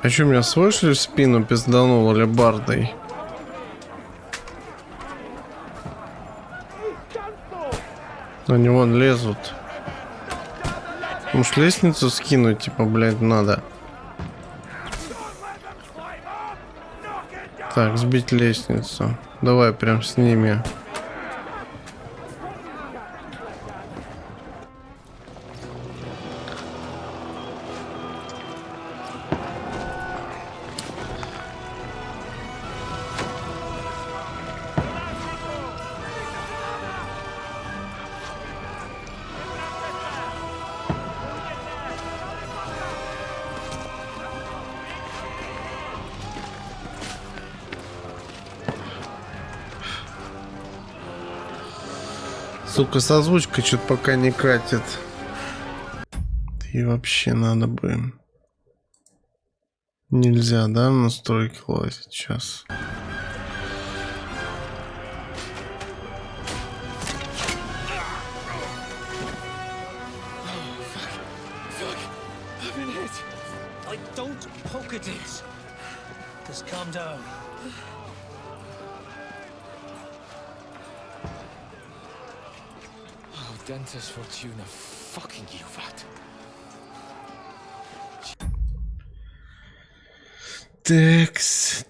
А что, меня слышали в спину пиздануло лебардой? Они вон лезут. Может, лестницу скинуть, типа, блядь, надо. Так, сбить лестницу. Давай прям с ними. Сука, с озвучкой что-то пока не катит. И вообще надо бы... Нельзя, да, в настройки лазить сейчас. Dentist Fortuna fucking you fat. Текс.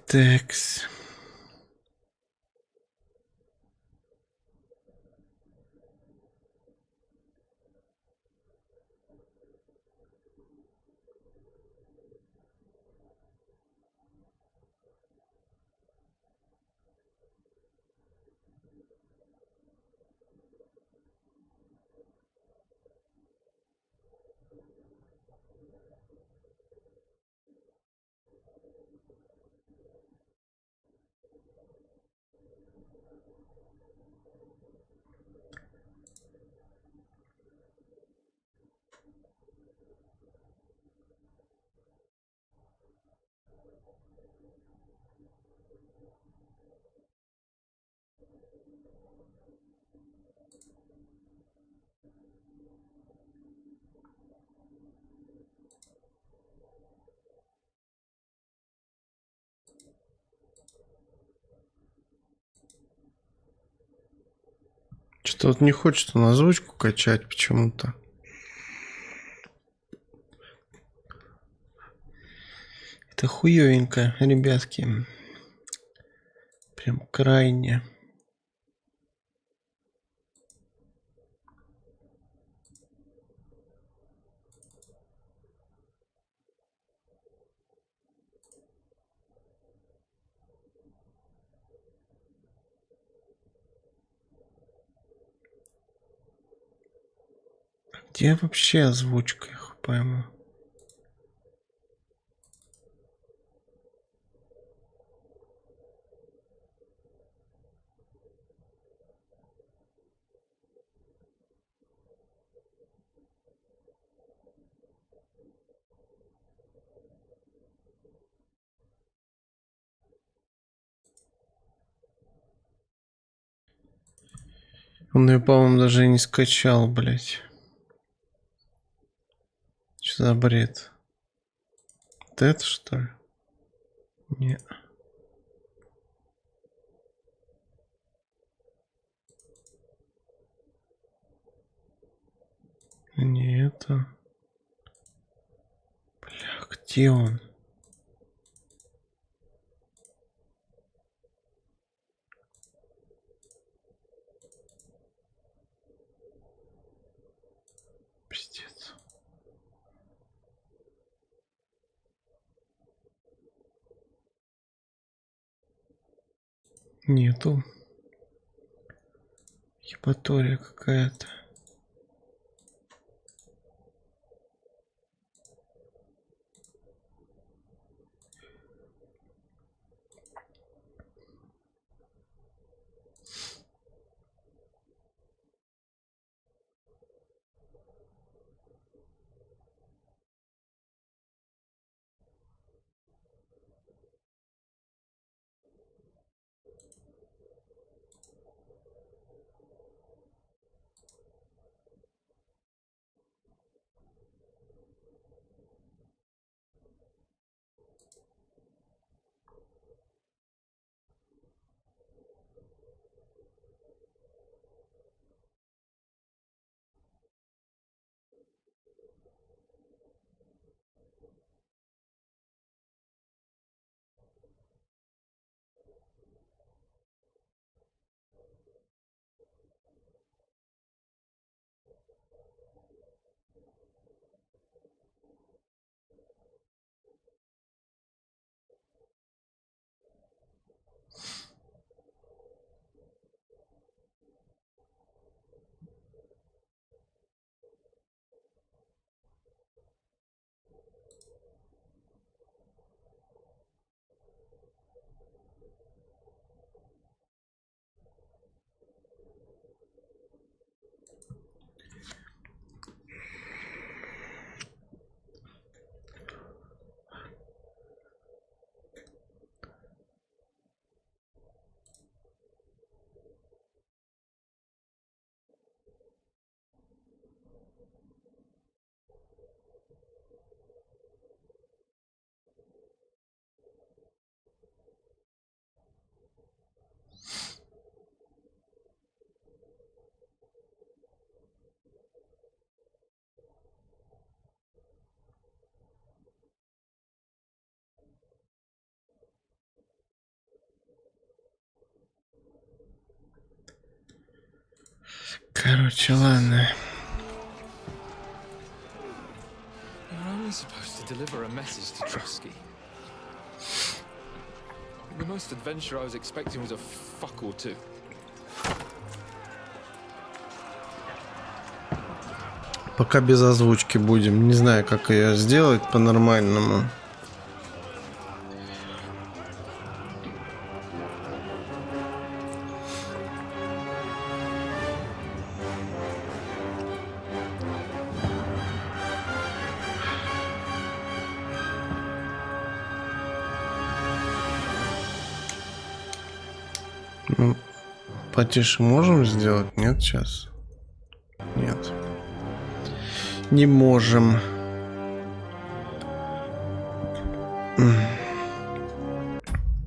Что-то вот не хочет он озвучку качать почему-то. Это хуёвенько, ребятки. Прям крайне. Где вообще озвучка, я хуй пойму. Он ее, по-моему, даже и не скачал, блять. Что за бред? Вот это что ли? Не. Не это. Бля, где он? Пиздец. Нету. Ебатория какая-то. Короче, ладно. You're only supposed to deliver a message to Trusky. The most adventure I was expecting was a fuck or two. Пока без озвучки будем. Не знаю, как ее сделать по-нормальному. Ну, потише можем сделать? Нет, сейчас? Нет. Не можем.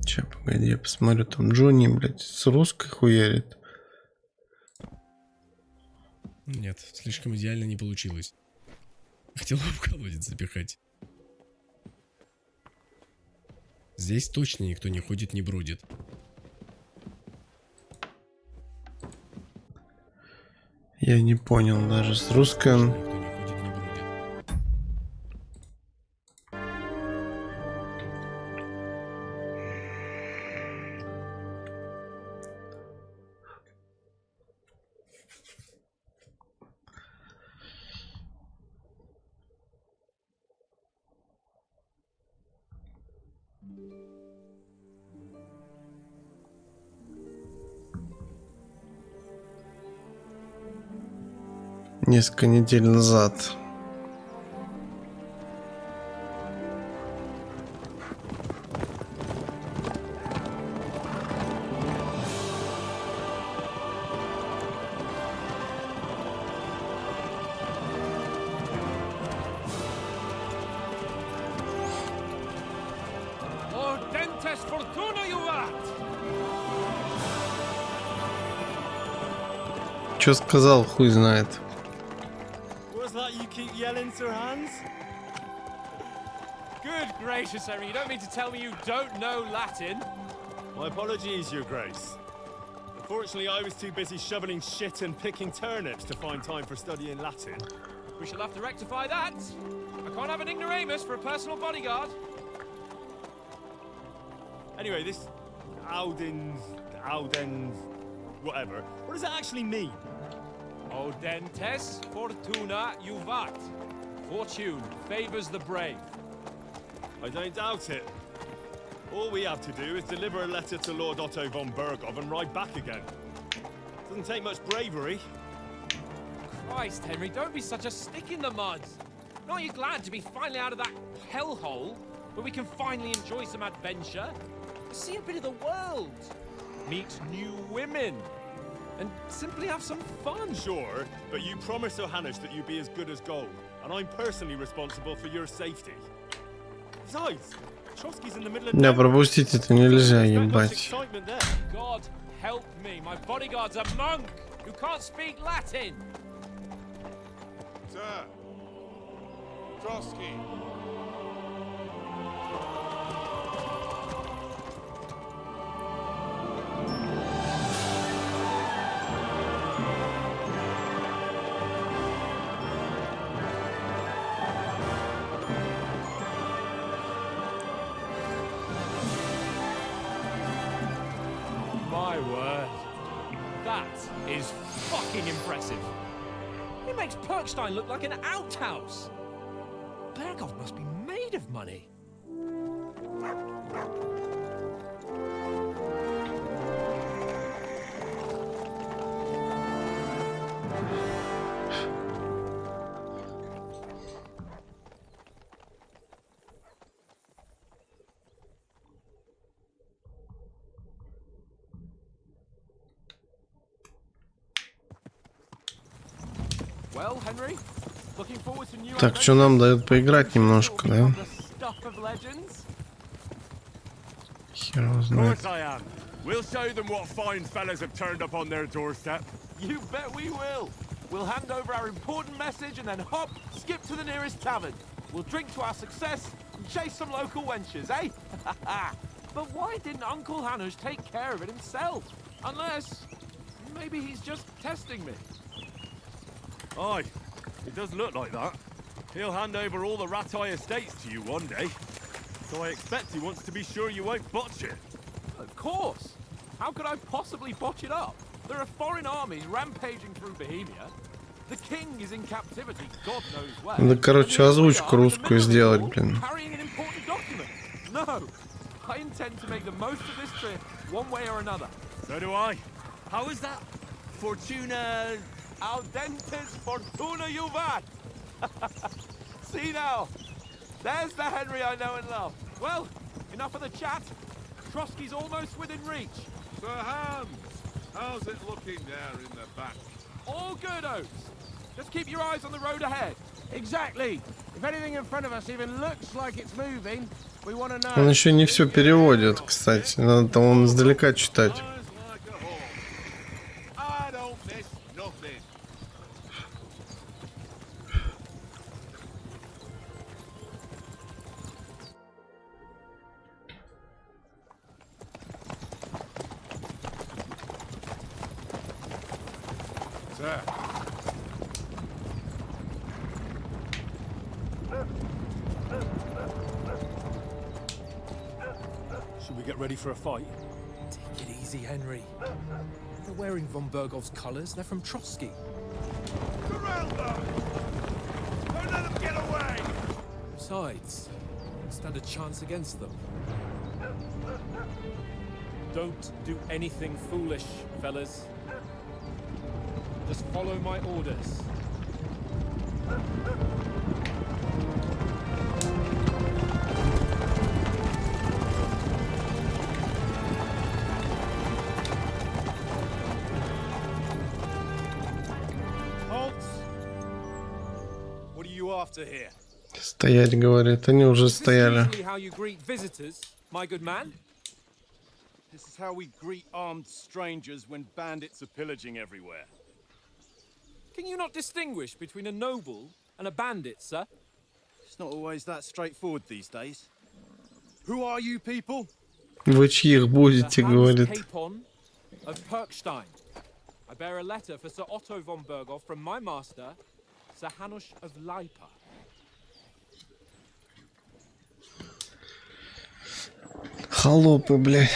Сейчас, погоди, я посмотрю. Там Джонни, блядь, с русской хуярит. Нет, слишком идеально не получилось. Хотел бы в колодец запихать. Здесь точно никто не ходит, не бродит. Я не понял даже с русской. Никто не ходит, не бродит. Несколько недель назад. Что сказал, хуй знает. What's that you keep yelling, Sir Hans? Good gracious, Henry, you don't mean to tell me you don't know Latin? My apologies, Your Grace. Unfortunately, I was too busy shoveling shit and picking turnips to find time for studying Latin. We shall have to rectify that. I can't have an ignoramus for a personal bodyguard. Anyway, this Audens, whatever. What does that actually mean? Audentes fortuna juvat. Fortune favors the brave. I don't doubt it. All we have to do is deliver a letter to Lord Otto von Bergov and ride back again. Doesn't take much bravery. Christ, Henry, don't be such a stick in the mud. Aren't you glad to be finally out of that hellhole where we can finally enjoy some adventure? See a bit of the world. Meet new women. And simply have some fun. Sure, but you promised Johannes that you'd be as good as gold, and I'm personally responsible for your safety. Besides, Trotsky's in the middle of Да, nowhere. пропустить это нельзя, There's not much ебать. excitement there. God help me, my bodyguard's a monk who can't speak Latin. Sir! Trotsky! My word. That is fucking impressive. It makes Perkstein look like an outhouse. Bergov must be made of money. Well, Henry, looking forward to new Так, что нам дают поиграть немножко, да? stuff of legends. Хер его Of знает. course I am. We'll show them what fine fellas have turned up on their doorstep. You bet we will. We'll hand over our important message and then hop, skip to the nearest tavern. We'll drink to our success and chase some local wenches, eh? But why didn't Uncle Hanush take care of it himself? Unless, maybe he's just testing me. Aye, it does look like that. He'll hand over all the Ratai estates to you one day. So I expect he wants to be sure you won't botch it. Of course. How could I possibly botch it up? There are foreign armies rampaging through Bohemia. The king is in captivity, God knows where. Надо, короче, озвучку русскую сделать, блин. Carrying an important document. No, I intend to make the most of this trip, one way or another. So do I. How is that? Fortuna... Audentes fortuna juvat. See now, there's the Henry I know and love. Well, enough of the chat. Trotsky's almost within reach. Sir Hans, how's it looking there in the back? All good, Oates. Just keep your eyes on the road ahead. Exactly. If anything in front of us even looks like it's moving, we want to know. Он еще не все переводит, кстати. Надо там он издалека читать. Eyes like a hawk. I don't miss nothing. Sir. Should we get ready for a fight? Take it easy, Henry. They're wearing von Bergov's colors. They're from Trotsky. Corral them! Don't let them get away! Besides, stand a chance against them. Don't do anything foolish, fellas. Just follow my orders. Halt! What are you after here? Стоять, говорит. Они уже Is this стояли. usually how you greet visitors, my good man? This is how we greet armed strangers when bandits are pillaging everywhere. Can you not distinguish between a noble and a bandit, sir? It's not always that straightforward these days. Who are you people? Вы чьих будете, Hans говорит. Capon of Perkstein. I bear a letter for Sir Otto von Berghoff from my master, Sir Hanush of Lipa. Холопы, блядь.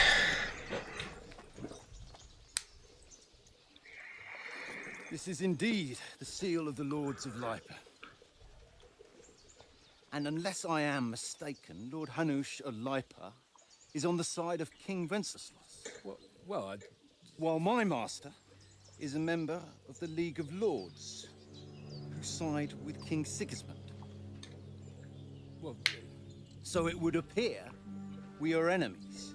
This is indeed the seal of the Lords of Lipa. And unless I am mistaken, Lord Hanush of Lipa is on the side of King Wenceslas, Well, while my master is a member of the League of Lords, who side with King Sigismund. well, So it would appear we are enemies.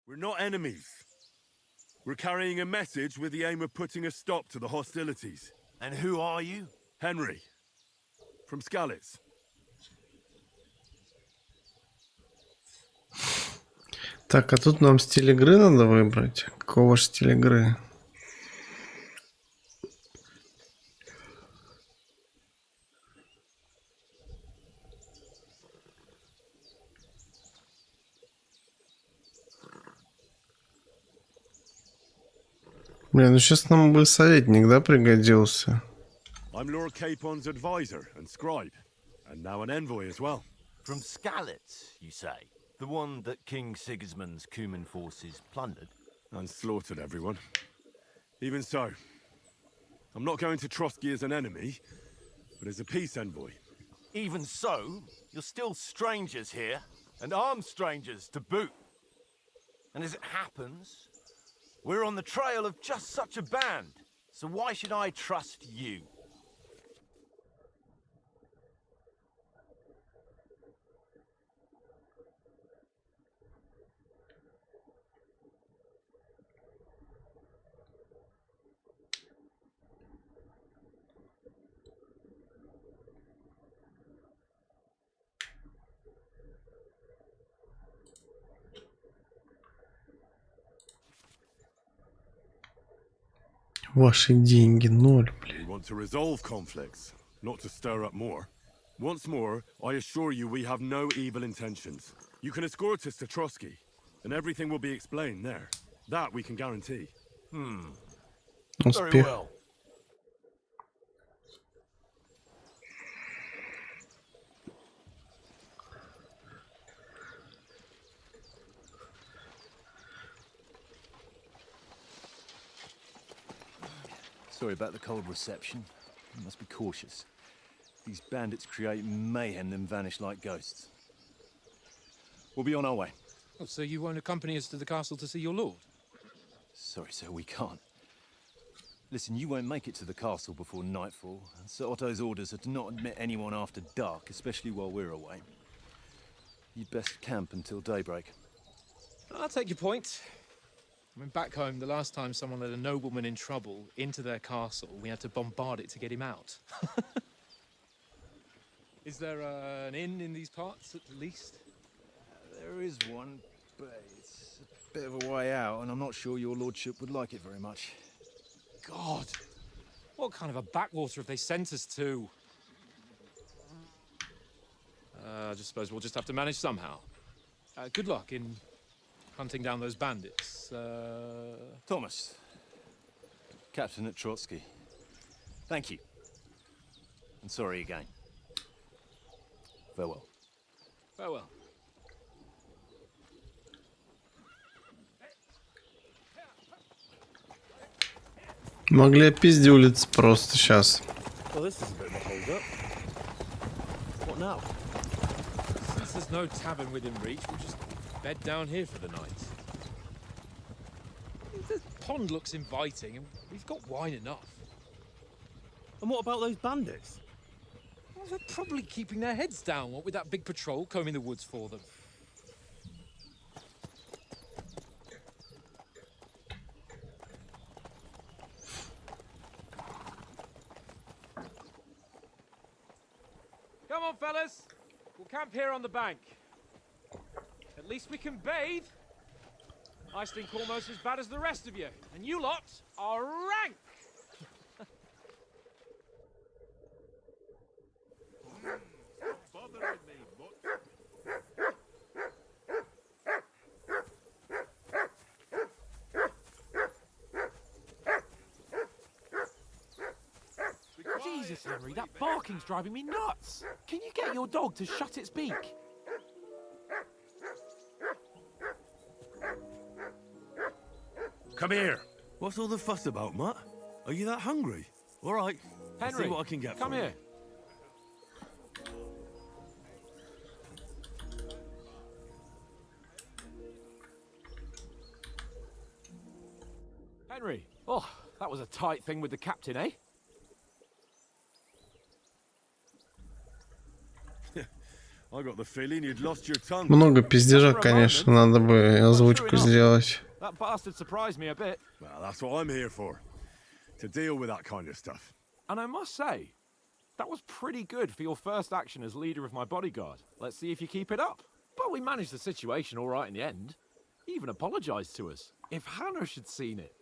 We're not enemies. We're carrying a message with the aim of putting a stop to the hostilities. And who are you? Henry. From Skalitz. Так, а тут нам стиль игры надо выбрать. Какого же стиля игры? Блин, ну сейчас нам бы советник, да, пригодился. I'm Lord Capon's advisor and scribe, and now an envoy as well. From Skalitz, you say? The one that King Sigismund's Cuman forces plundered? And slaughtered everyone. Even so, I'm not going to Trotsky as an enemy, but as a peace envoy. Even so, you're still strangers here, and armed strangers to boot. And as it happens, we're on the trail of just such a band. So why should I trust you? Ваши деньги 0, блин. We want to resolve conflicts, not to stir up more. Once more, I assure you we have no evil intentions. You can escort us to Trotsky, and everything will be explained there. That we can guarantee. Very Успех. well. Sorry about the cold reception. You must be cautious. These bandits create mayhem then vanish like ghosts. We'll be on our way. Oh, so you won't accompany us to the castle to see your lord? Sorry, sir, we can't. Listen, you won't make it to the castle before nightfall. Sir Otto's orders are to not admit anyone after dark, especially while we're away. You'd best camp until daybreak. I'll take your point. I mean, back home, the last time someone let a nobleman in trouble into their castle, we had to bombard it to get him out. Is there an inn in these parts, at least? There is one, but it's a bit of a way out, and I'm not sure your lordship would like it very much. God! What kind of a backwater have they sent us to? I just suppose we'll just have to manage somehow. Good luck in hunting down those bandits. Thomas, captain at Trotsky. Thank you. And sorry again. Farewell. Farewell. Могли опиздюлиться просто сейчас. Well, this is a bit of a hold-up. What now? Since there's no tavern within reach, we'll just bed down here for the night. The pond looks inviting, and we've got wine enough. And what about those bandits? Well, they're probably keeping their heads down, what with that big patrol combing the woods for them. Come on, fellas. We'll camp here on the bank. At least we can bathe. I stink almost as bad as the rest of you, and you lot are rank. Bothering me much. Jesus, Henry, that barking's driving me nuts. Can you get your dog to shut its beak? Come here. What's all the fuss about, Mutt? Are you that hungry? All right. Let's Henry, see what I can get come for here. Henry, oh, that was a tight thing with the captain, eh? I got the feeling you'd lost your tongue. Много пиздежа, конечно, надо бы озвучку сделать. That bastard surprised me a bit. Well, that's what I'm here for. To deal with that kind of stuff. And I must say, that was pretty good for your first action as leader of my bodyguard. Let's see if you keep it up. But we managed the situation all right in the end. He even apologized to us. If Hannah had seen it.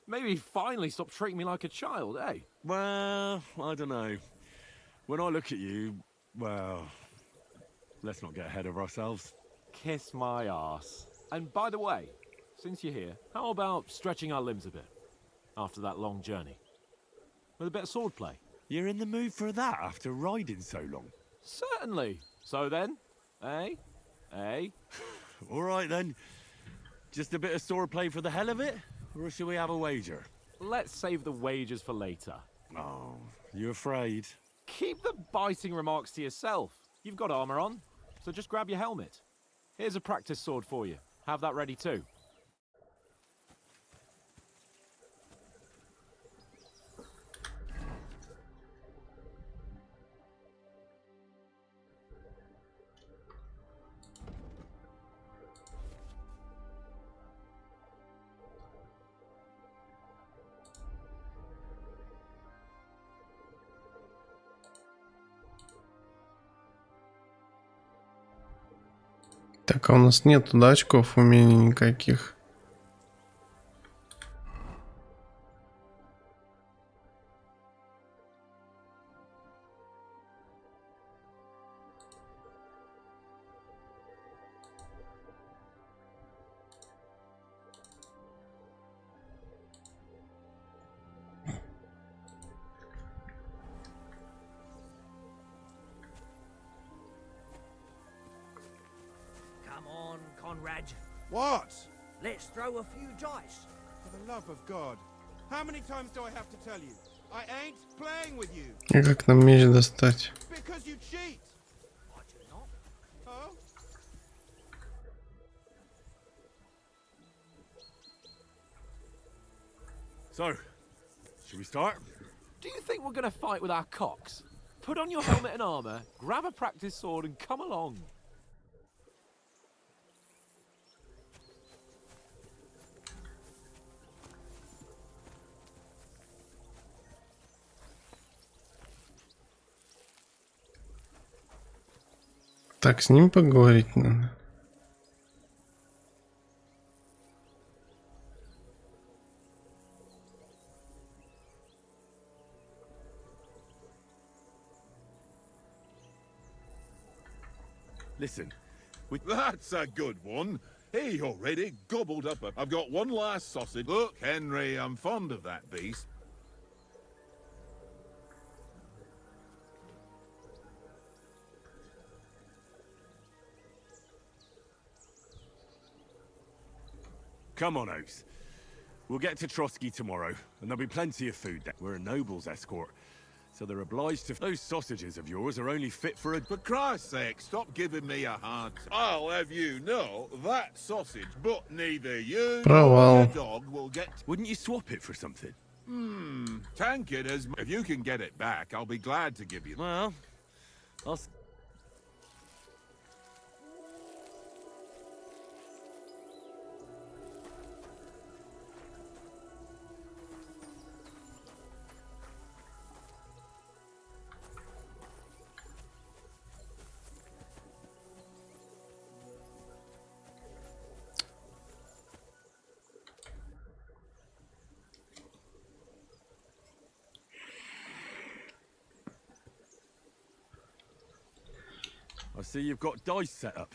Maybe he'd finally stop treating me like a child, eh? Well, I don't know. When I look at you, well, let's not get ahead of ourselves. Kiss my arse. And by the way, since you're here, how about stretching our limbs a bit? After that long journey. With a bit of swordplay. You're in the mood for that after riding so long? Certainly. So then, eh? Eh? All right then. Just a bit of swordplay for the hell of it? Or shall we have a wager? Let's save the wagers for later. Oh, you afraid? Keep the biting remarks to yourself. You've got armor on, so just grab your helmet. Here's a practice sword for you. Have that ready too. Так, а у нас нету, да, очков умений никаких. Come on, Conrad. What? Let's throw a few dice. For the love of God. How many times do I have to tell you? I ain't playing with you. И как нам меч достать? Because you cheat. I do not. Huh? So, should we start? Do you think we're going to fight with our cocks? Put on your helmet and armor, grab a practice sword, and come along. Так, с ним поговорить надо. Listen, That's a good one. He already gobbled up a... I've got one last sausage. Look, Henry, I'm fond of that beast. come on, Oaks. We'll get to Trotsky tomorrow, and there'll be plenty of food there. We're a noble's escort, so they're obliged to... Those sausages of yours are only fit for a... For Christ's sake, stop giving me a hard time. I'll have you know, that sausage, but neither you nor Провал. your dog will get... Wouldn't you swap it for something? Tank it as... If you can get it back, I'll be glad to give you... Well, I'll... I see you've got dice set up.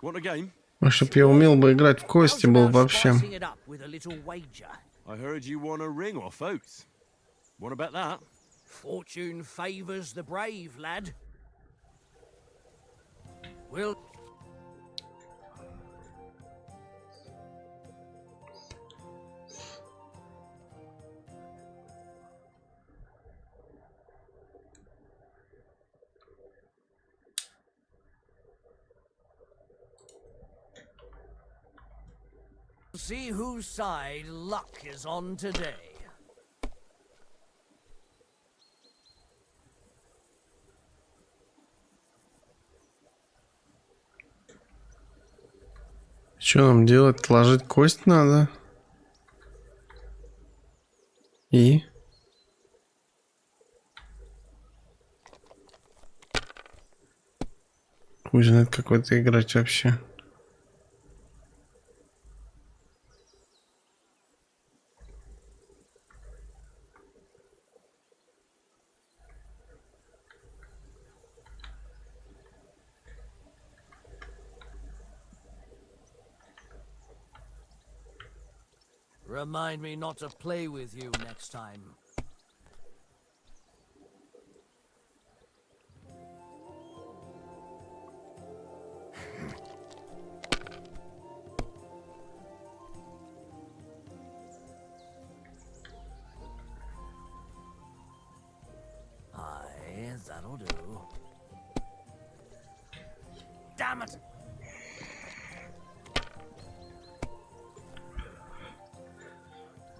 Want a game? А чтоб я умел бы играть в кости, How's был about вообще. spicing it up with a little wager? I heard you won a ring off Oaks. Want to bet that? Fortune favours the brave, lad. We'll... see whose side luck is on today. Что нам делать? Ложить кость надо. И? Хуй знает, как в это играть вообще. Remind me not to play with you next time. Aye, that'll do. Damn it!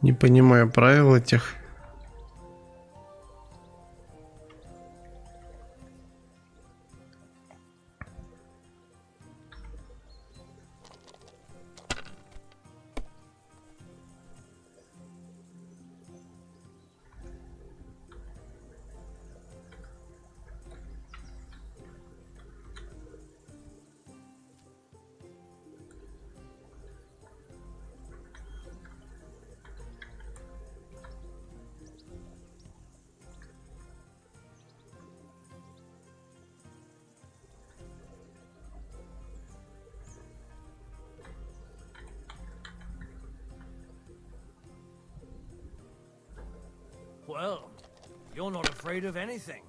Не понимаю правил этих. Well, you're not afraid of anything.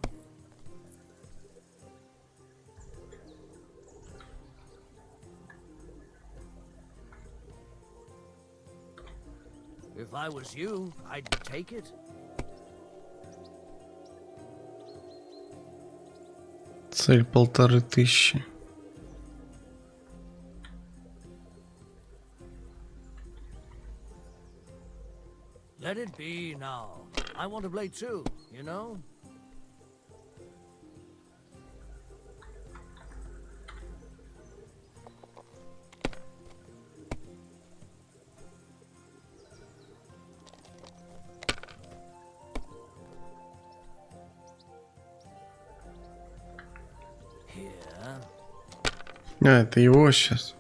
If I was you, I'd take it. Цель 1500. Let it be now. I want to play too, you know? Here. А, это его сейчас.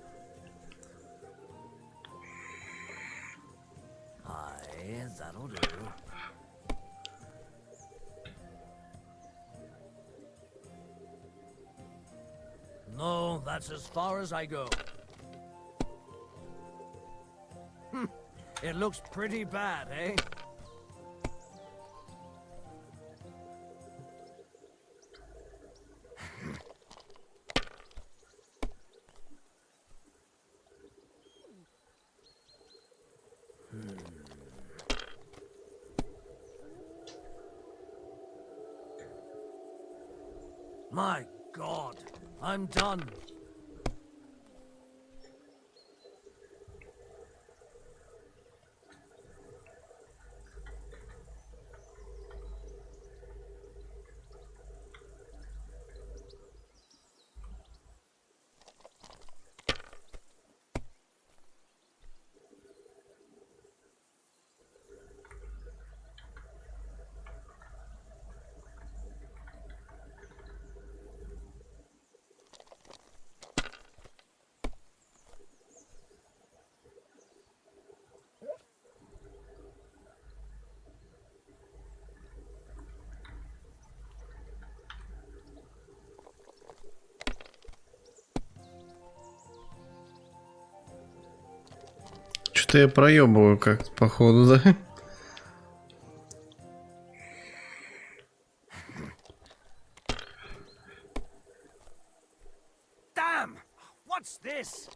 Aye, that'll do. No, that's as far as I go. It looks pretty bad, eh? My God, I'm done. Что-то я проебываю как-то, походу, да? Damn! What's this?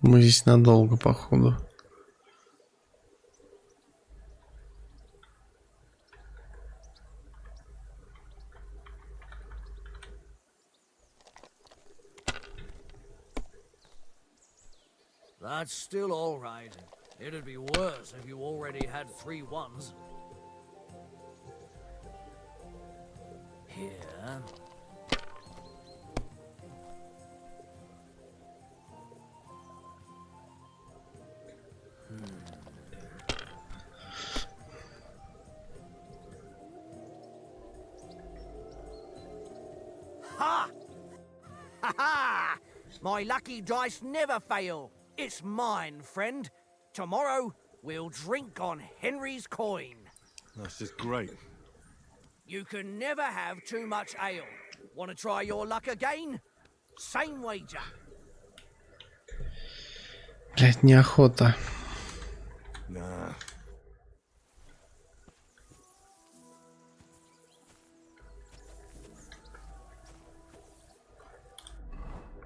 Мы здесь надолго, походу. That's still all right. It'd be worse if you already had 3 ones. Here. Ha! Ha ha! My lucky dice never fail. It's mine, friend. Tomorrow, we'll drink on Henry's coin. That's just great. You can never have too much ale. Want to try your luck again? Same wager. Блять, неохота. Nah.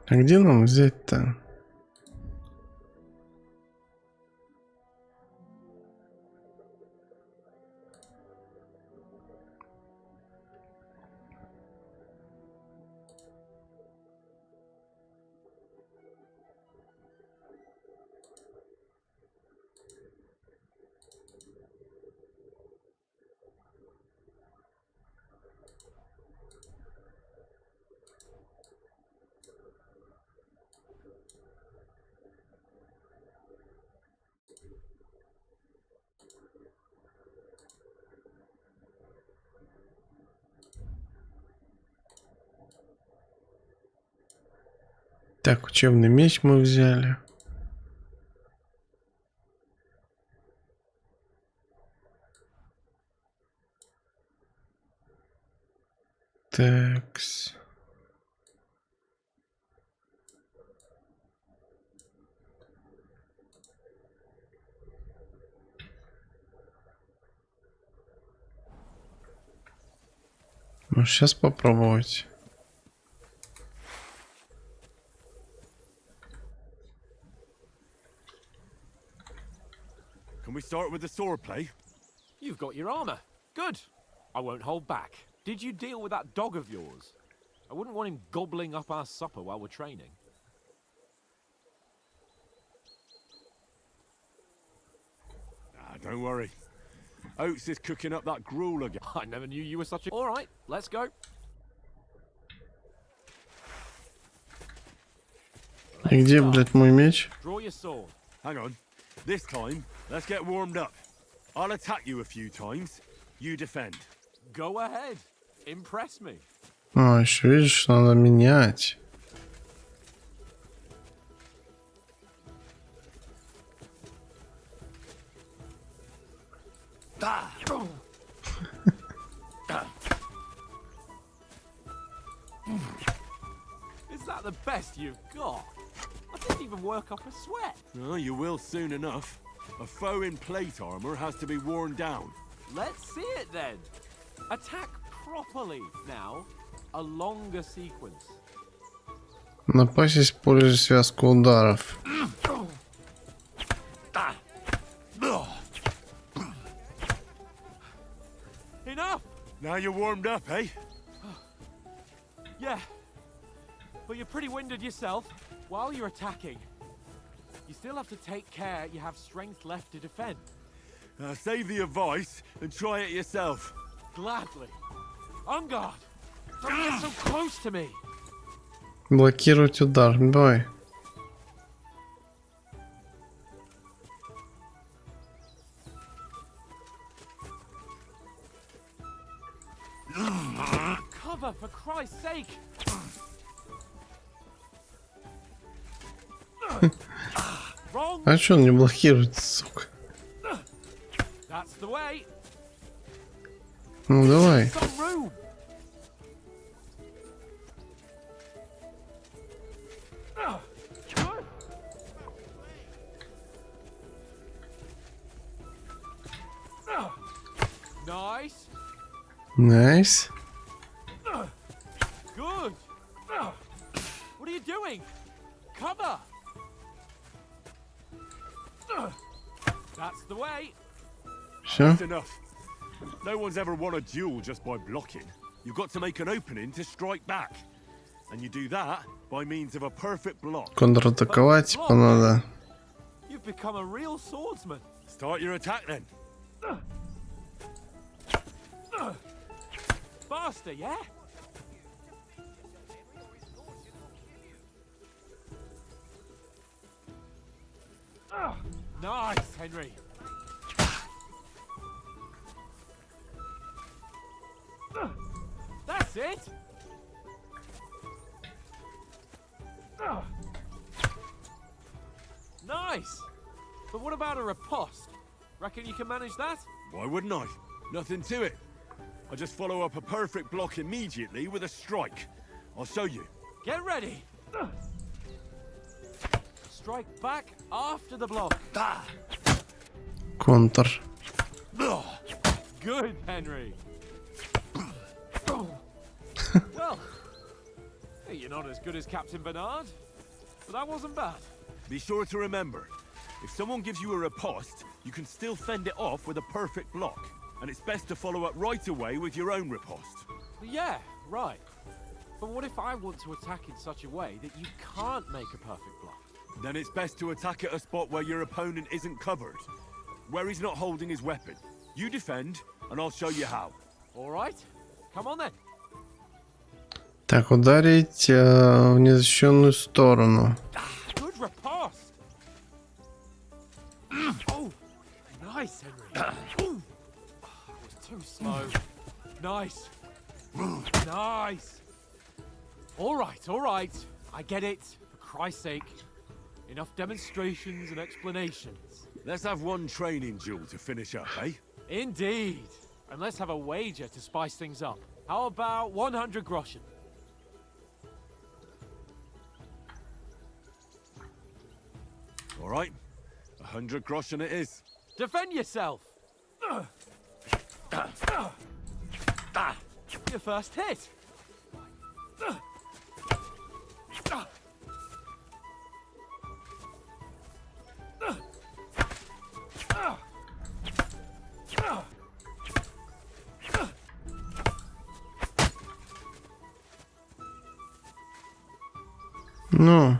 А где нам взять-то? Так, учебный меч мы взяли. Такс. Ну, сейчас попробовать. Can we start with the sword play? You've got your armor. Good. I won't hold back. Did you deal with that dog of yours? I wouldn't want him gobbling up our supper while we're training. Ah, don't worry. Oates is cooking up that gruel again. I never knew you were such a... All right, let's go. И где, блядь, мой меч? Draw your sword. Hang on. This time, let's get warmed up. I'll attack you a few times. You defend. Go ahead. Impress me. А, еще видишь, что надо менять. Is that the best you've got? I didn't even work up a sweat. Oh, you will soon enough. A foe in plate armor has to be worn down. Let's see it then. Attack properly now. A longer sequence. Напасть, используя связку ударов. Enough! Now you're warmed up, eh? Yeah. But you're pretty winded yourself. While you're attacking, you still have to take care you have strength left to defend. Save the advice and try it yourself. Gladly. On guard. Don't get so close to me. Блокировать удар. Давай. Cover, for Christ's sake. Wrong. А что он не блокирует, сука? That's the way. Ну давай. Some room. Nice. Nice. Good. What are you doing? Cover. That's the way. Все. That's enough. No one's ever won a duel just by blocking. You've got to make an opening to strike back. And you do that by means of a perfect block. Контратаковать типа надо. You've become a real swordsman. Start your attack then. Faster, yeah? Nice, Henry. That's it. Nice. But what about a riposte? Reckon you can manage that? Why wouldn't I? Nothing to it. I just follow up a perfect block immediately with a strike. I'll show you. Get ready. Strike back after the block. Контр. Good, Henry. Well, you're not as good as Captain Bernard, but that wasn't bad. Be sure to remember, if someone gives you a riposte, you can still fend it off with a perfect block. And it's best to follow up right away with your own riposte. Yeah, right. But what if I want to attack in such a way that you can't make a perfect block? Then it's best to attack at a spot where your opponent isn't covered, where he's not holding his weapon. You defend, and I'll show you how. All right, come on then. Так, ударить в незащищенную сторону. Good riposte. Oh, nice, Henry. That was too slow. Nice. Nice. All right, all right. I get it. For Christ's sake. Enough demonstrations and explanations. Let's have one training duel to finish up, eh? Indeed. And let's have a wager to spice things up. How about 100 groschen? All right. 100 groschen it is. Defend yourself! Your first hit! Ну.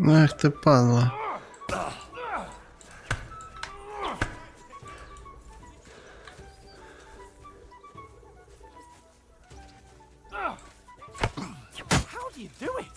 Ах ты падла. How do you do it?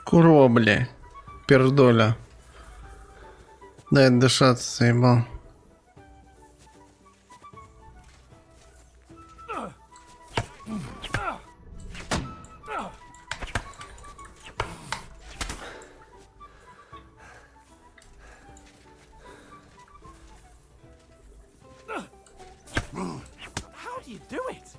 Курва, бля. Пердоля. Дай дышаться, заебал. How do you do it?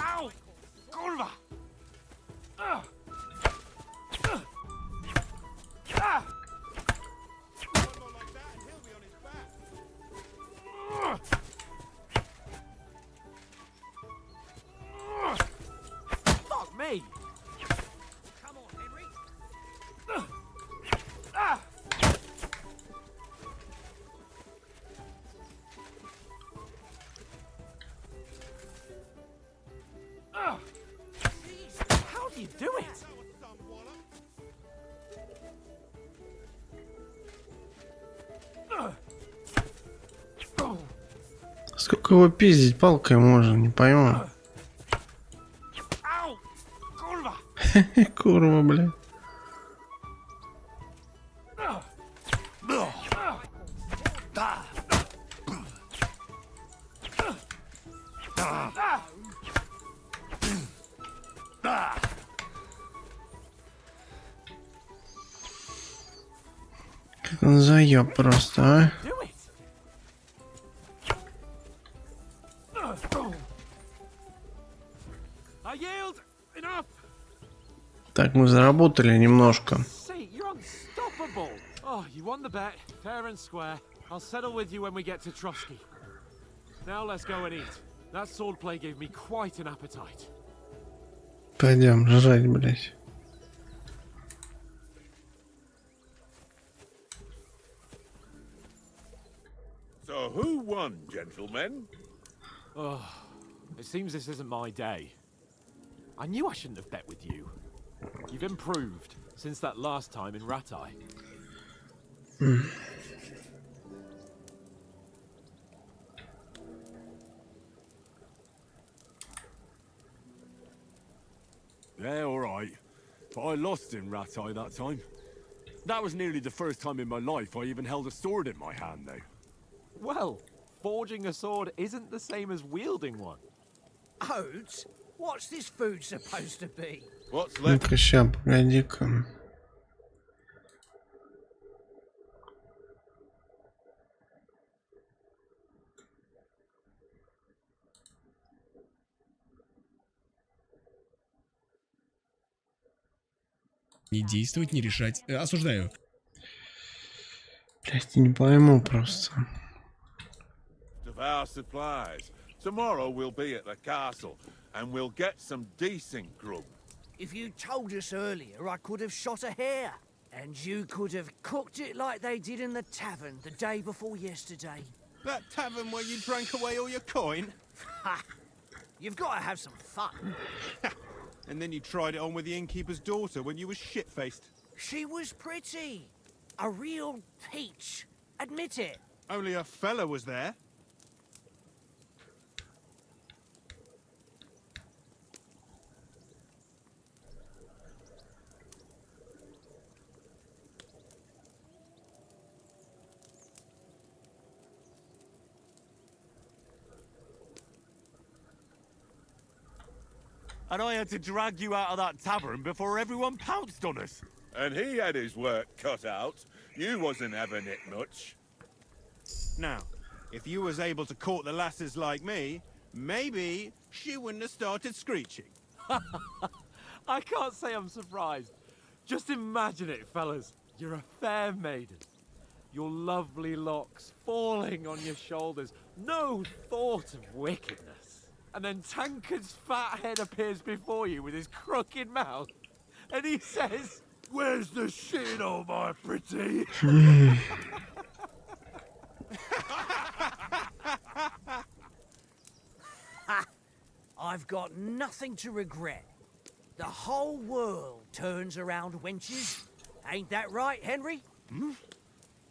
Ow! Kurwa! Fuck me! Come on, Henry. How do you do it? Сколько его пиздить палкой можно, не пойму. Ow! Kurwa! Курва, бля. Как он заеб просто, а? Do it! I yield! Enough! Так, мы заработали немножко. See, you're unstoppable! Oh, you won the bet, fair and square. I'll settle with you when we get to Trotsky. Now let's go and eat. That swordplay gave me quite an appetite. Пойдем жрать, блять. So who won, gentlemen? Oh, it seems this isn't my day. I knew I shouldn't have bet with you. You've improved since that last time in Ratai. Yeah, all right. But I lost in Ratai that time. That was nearly the first time in my life I even held a sword in my hand, though. Well, forging a sword isn't the same as wielding one. Oats? What's this food supposed to be? What's left? Ну-ка, ща, погоди-ка. Не действовать, не решать. Осуждаю. Блядь, не пойму просто. Of our supplies. Tomorrow we'll be at the castle, and we'll get some decent grub. If you told us earlier, I could have shot a hare. And you could have cooked it like they did in the tavern the day before yesterday. That tavern where you drank away all your coin? Ha! You've got to have some fun. And then you tried it on with the innkeeper's daughter when you were shit-faced. She was pretty. A real peach. Admit it. Only a fella was there. And I had to drag you out of that tavern before everyone pounced on us. And he had his work cut out. You wasn't having it much. Now, if you was able to court the lasses like me, maybe she wouldn't have started screeching. I can't say I'm surprised. Just imagine it, fellas. You're a fair maiden. Your lovely locks falling on your shoulders. No thought of wickedness. And then Tankard's fat head appears before you with his crooked mouth. And he says, Where's the shit, oh my pretty? I've got nothing to regret. The whole world turns around wenches. Ain't that right, Henry? Hmm?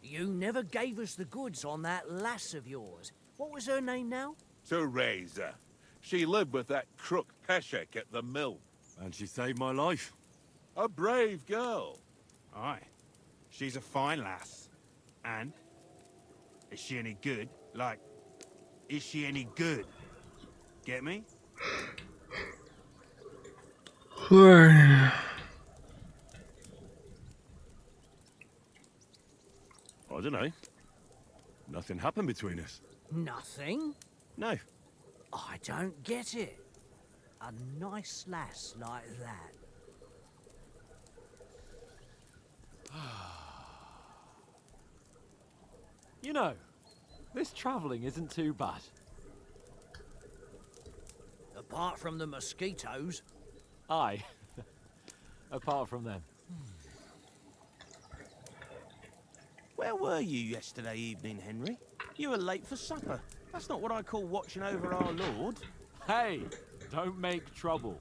You never gave us the goods on that lass of yours. What was her name now? Teresa. She lived with that crook Peshek at the mill. And she saved my life. A brave girl. Aye. She's a fine lass. And? Is she any good? Like, is she any good? Get me? Ой. I don't know. Nothing happened between us. Nothing? No. I don't get it. A nice lass like that. you know, this travelling isn't too bad. Apart from the mosquitoes. Aye. Apart from them. Where were you yesterday evening, Henry? You were late for supper. That's not what I call watching over our Lord. Hey, don't make trouble.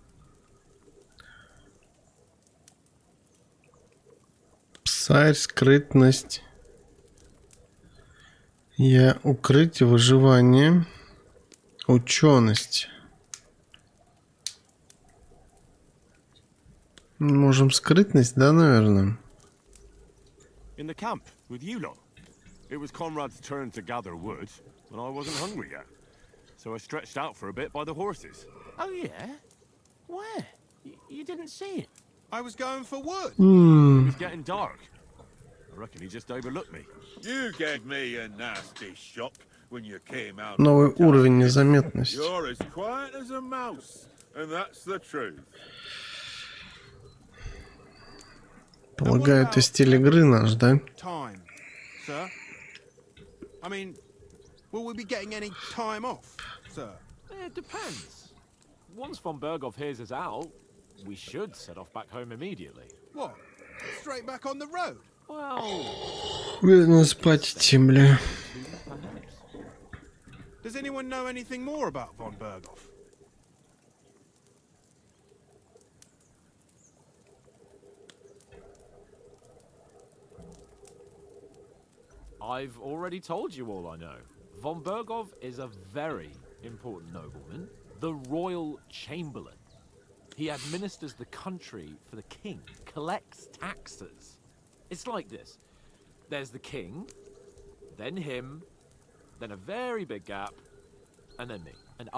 Псарь, скрытность. Я укрытие, выживание. Ученость. Можем скрытность, да, наверное? In the camp, with you lot. It was Conrad's turn to gather wood, and I wasn't hungry yet. So I stretched out for a bit by the horses. Oh, yeah? Where? You didn't see it? I was going for wood. It was getting dark. I reckon he just overlooked me. You gave me a nasty shock when you came out. Новый уровень незаметности. You're as quiet as a mouse, and that's the truth. Полагаю, это стиль игры наш, да? Time, sir. I mean, will we be getting any time off, sir? It depends. Once von Berghoff hears us out, we should set off back home immediately. What? Straight back on the road? Well, Бедно спать темля. perhaps. Does anyone know anything more about von Berghoff? I've already told you all I know. Von Berghoff is a very important nobleman, the royal chamberlain. He administers the country for the king, collects taxes. It's like this. There's the king, then him, then a very big gap, and then me. And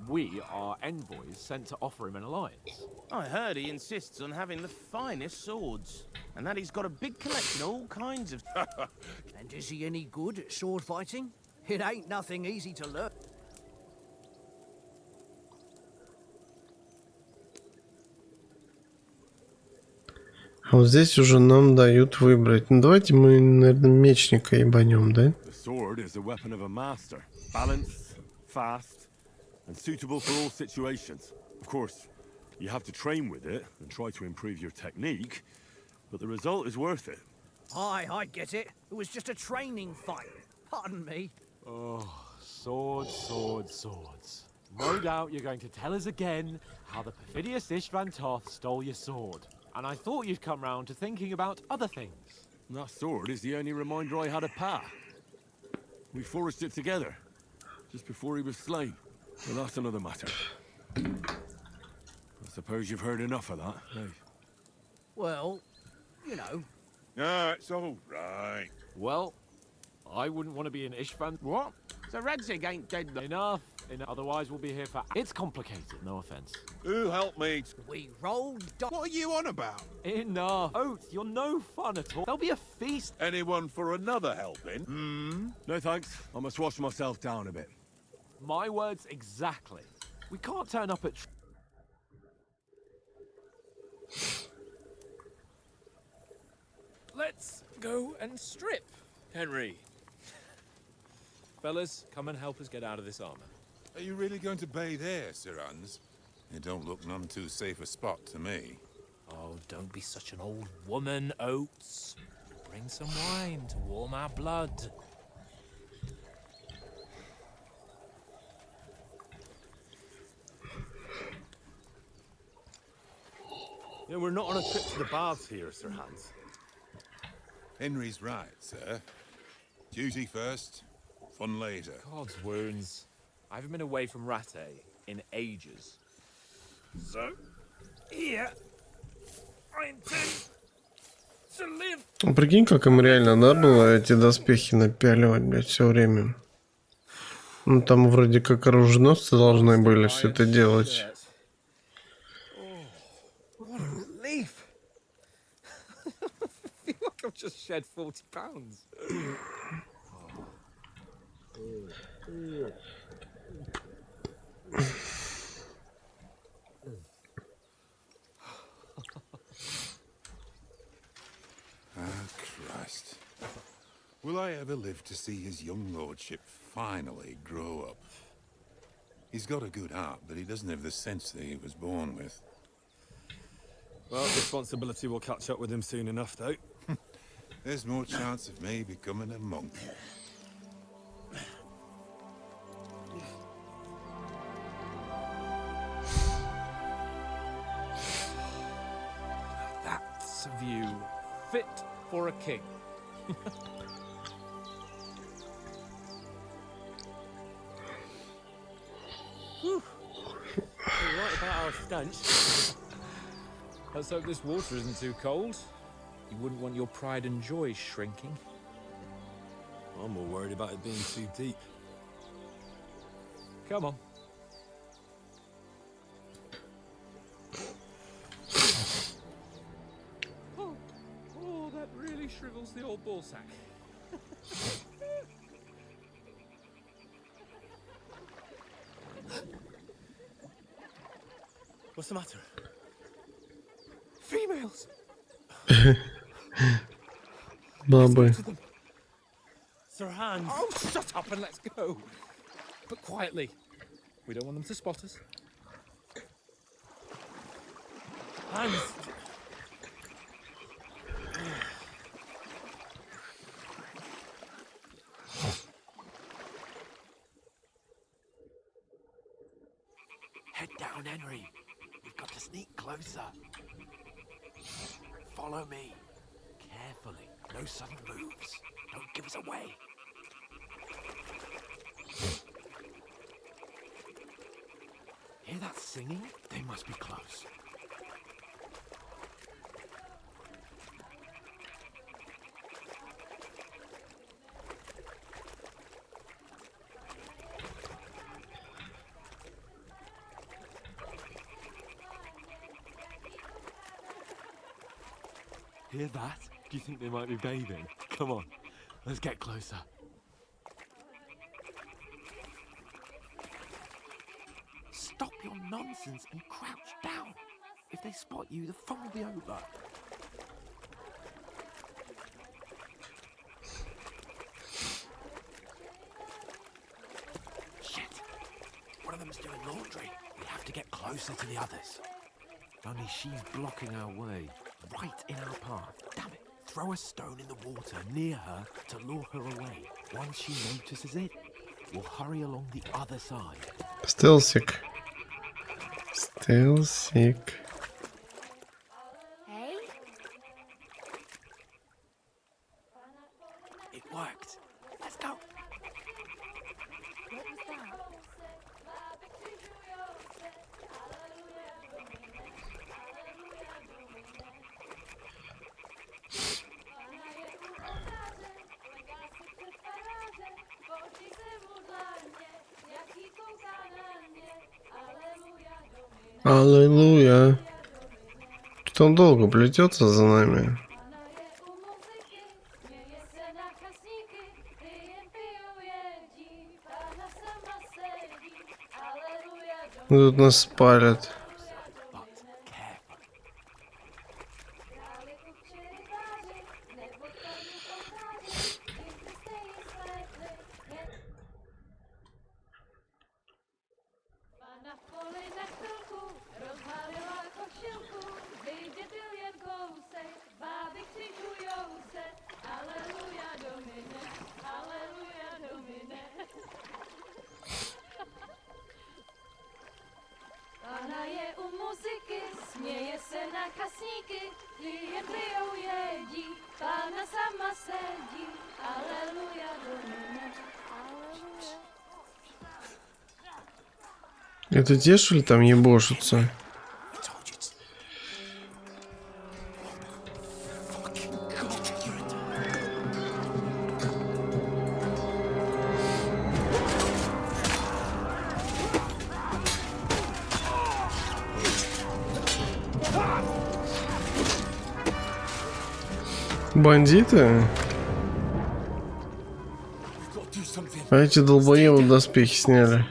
we are envoys sent to offer him an alliance. I heard he insists on having the finest swords, and that he's got a big collection of all kinds of... And is he any good at sword fighting? It ain't nothing easy to learn. А вот здесь уже нам дают выбрать. Ну давайте мы, наверное, мечника ебанем, да? The sword is the weapon of a master. Balanced, fast, and suitable for all situations. Of course, you have to train with it and try to improve your technique, but the result is worth it. Aye, I get it. It was just a training fight. Pardon me. Oh, swords, swords, swords. No doubt you're going to tell us again how the perfidious Istvan Toth stole your sword. And I thought you'd come round to thinking about other things. That sword is the only reminder I had of Pa. We forged it together, just before he was slain. But that's another matter. I suppose you've heard enough of that, eh? Well, you know. No, it's all right. Well, I wouldn't want to be an Istvan. What? So Radzig ain't dead though. Enough. Otherwise we'll be here for... It's complicated, no offense. Who helped me? We rolled. What are you on about? Enough. Oath, you're no fun at all. There'll be a feast. Anyone for another helping? No thanks. I must wash myself down a bit. My words exactly. We can't turn up at... Let's go and strip, Henry. Fellas, come and help us get out of this armor. Are you really going to bathe here, Sir Hans? It don't look none too safe a spot to me. Oh, don't be such an old woman, Oates. Bring some wine to warm our blood. Yeah, we're not on a trip to the baths here, Sir Hans. Henry's right, sir. Duty first, fun later. God's wounds. I haven't been away from Rattay in ages. So, here, I intend to live. Ну, прикинь, как им реально, да, было эти доспехи напяливать, блядь, все время. Ну, там вроде как оруженосцы должны были все это делать. What a relief! I feel like I've just shed 40 pounds. Christ. Will I ever live to see his young lordship finally grow up? He's got a good heart, but he doesn't have the sense that he was born with. Well, responsibility will catch up with him soon enough, though. There's more chance of me becoming a monk. That's a view fit for a king. Whew. You're right about our stench. Let's hope this water isn't too cold. You wouldn't want your pride and joy shrinking. I'm more worried about it being too deep. Come on. Oh, that really shrivels the old ball sack. What's the matter? Females! Бабы. Sir Hans. Oh, shut up and let's go. But quietly. We don't want them to spot us. Hans. Head down, Henry. We've got to sneak closer. Follow me. Carefully. No sudden moves. Don't give us away. Hear that singing? They must be close. Hear that? Do you think they might be bathing? Come on, let's get closer. Stop your nonsense and crouch down. If they spot you, the fun will be over. Mum's doing laundry. We have to get closer to the others. Only she's blocking our way, right in our path. Damn it. Throw a stone in the water near her to lure her away. Once she notices it, we'll hurry along the other side. Стелсик. Стелсик. Hey? It worked. Let's go. What was that? Аллилуйя. Что он долго плетется за нами? Тут нас спалят. Pana je u muzyky, směje se na kasníky, jen pijou jedí, Pana sama sedí, aleluja, domine, aleluja. Это те, что ли, там ебошутся? Бандиты? А эти долбоебы доспехи сняли.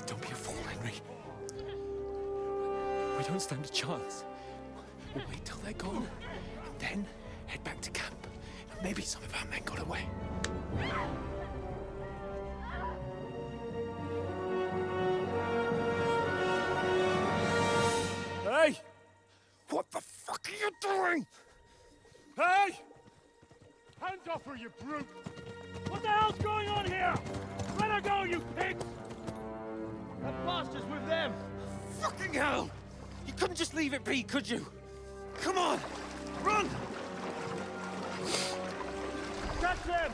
Don't be a fool, Henry. We don't stand a chance. We'll wait till they're gone, and then head back to camp. Maybe some of our men got away. Hey! What the fuck are you doing? Hey! Hands off her, you brute! What the hell's going on here? Let her go, you pigs! That bastard's with them! Fucking hell! You couldn't just leave it be, could you? Come on! Run! Catch them!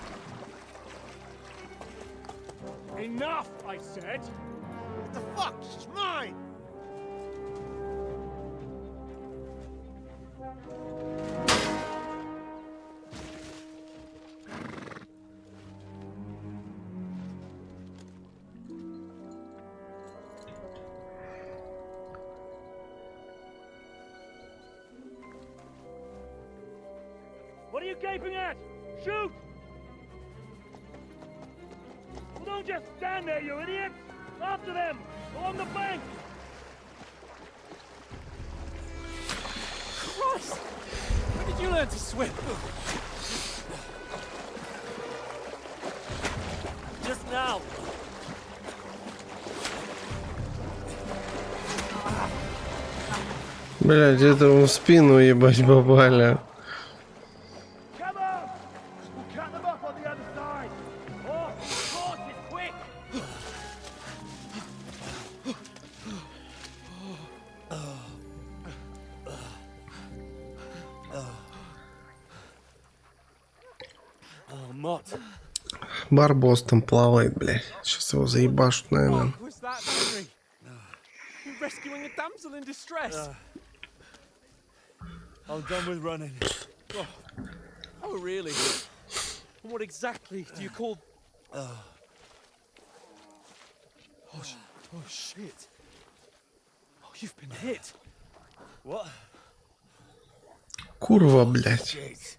Enough, I said! What the fuck? She's mine! What are you gaping at? Shoot! Well, don't just stand there, you idiots! After them! Along the bank! Christ! When did you learn to swim? Just now! Блять, этому в спину ебать попали. Come on! We'll cut them up on the other side! Oh, horses, quick! Oh, Mott. Барбос там плавает, блядь. Сейчас его заебашут, наверное. What was that, Henry? You're rescuing a damsel in distress. I'm done with running. Oh, really? And what exactly do you call... Oh, shit. Oh, you've been hit. What? Kurwa, блядь. Shit.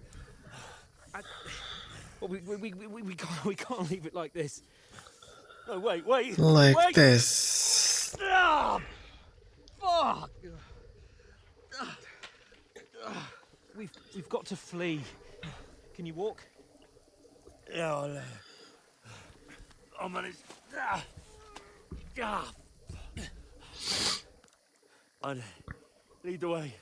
Well, we can't leave it like this. No, wait. Like wait. this. Ah, fuck. We've got to flee. Can you walk? Yeah, I'll manage. I'd lead the way.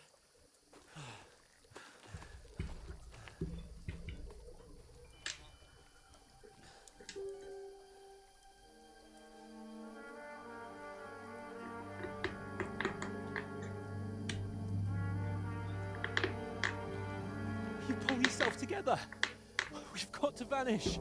You pull yourself together. We've got to vanish.